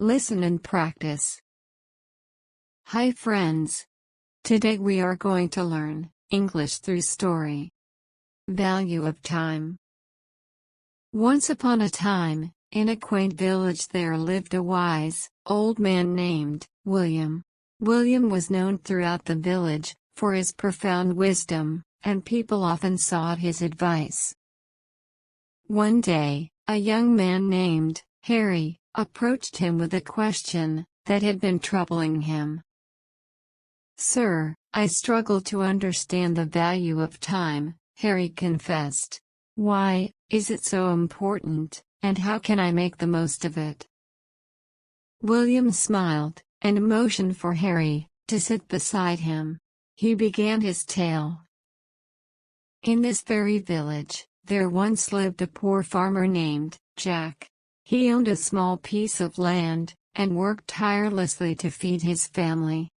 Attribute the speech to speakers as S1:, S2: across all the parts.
S1: Listen and practice. Hi friends. Today we are going to learn English through story. Value of time. Once upon a time, in a quaint village there lived a wise, old man named William. William was known throughout the village for his profound wisdom, and people often sought his advice. One day, a young man named Harry approached him with a question that had been troubling him. "Sir, I struggle to understand the value of time," Harry confessed. "Why is it so important, and how can I make the most of it?" William smiled and motioned for Harry to sit beside him. He began his tale. In this very village, there once lived a poor farmer named Jack. He owned a small piece of land, and worked tirelessly to feed his family.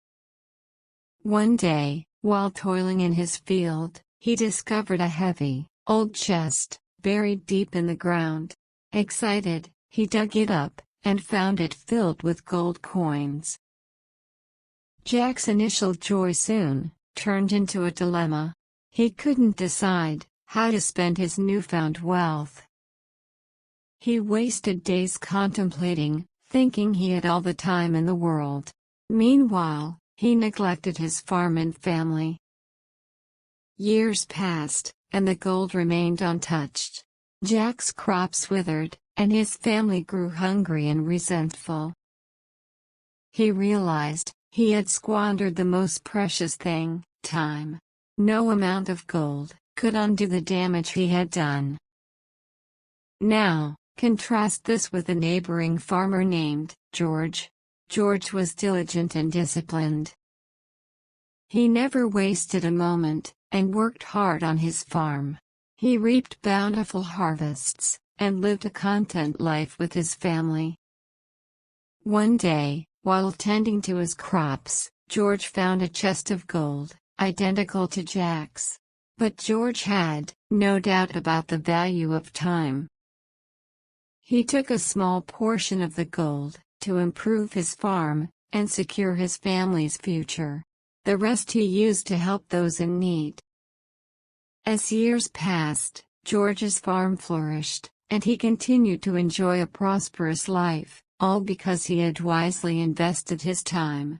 S1: One day, while toiling in his field, he discovered a heavy, old chest, buried deep in the ground. Excited, he dug it up, and found it filled with gold coins. Jack's initial joy soon turned into a dilemma. He couldn't decide how to spend his newfound wealth. He wasted days contemplating, thinking he had all the time in the world. Meanwhile, he neglected his farm and family. Years passed, and the gold remained untouched. Jack's crops withered, and his family grew hungry and resentful. He realized he had squandered the most precious thing, time. No amount of gold could undo the damage he had done. Now, contrast this with a neighboring farmer named George. George was diligent and disciplined. He never wasted a moment, and worked hard on his farm. He reaped bountiful harvests, and lived a content life with his family. One day, while tending to his crops, George found a chest of gold, identical to Jack's. But George had no doubt about the value of time. He took a small portion of the gold to improve his farm and secure his family's future. The rest he used to help those in need. As years passed, George's farm flourished, and he continued to enjoy a prosperous life, all because he had wisely invested his time.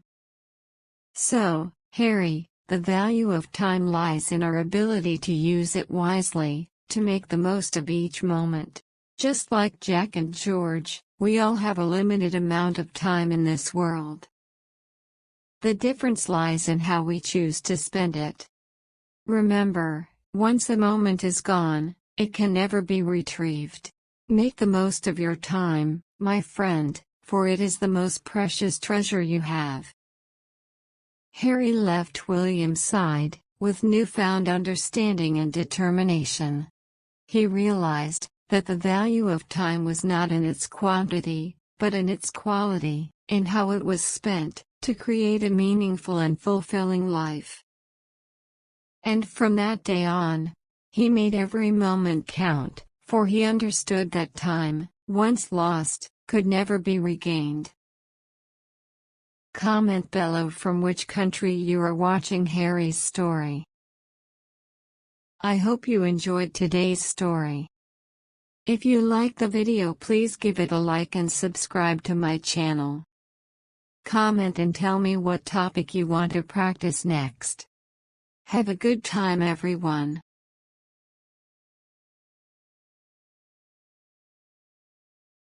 S1: So, Harry, the value of time lies in our ability to use it wisely, to make the most of each moment. Just like Jack and George, we all have a limited amount of time in this world. The difference lies in how we choose to spend it. Remember, once a moment is gone, it can never be retrieved. Make the most of your time, my friend, for it is the most precious treasure you have. Harry left William's side with newfound understanding and determination. He realized that the value of time was not in its quantity, but in its quality, in how it was spent, to create a meaningful and fulfilling life. And from that day on, he made every moment count, for he understood that time, once lost, could never be regained. Comment below from which country you are watching Harry's story. I hope you enjoyed today's story. If you liked the video, please give it a like and subscribe to my channel. Comment and tell me what topic you want to practice next. Have a good time everyone.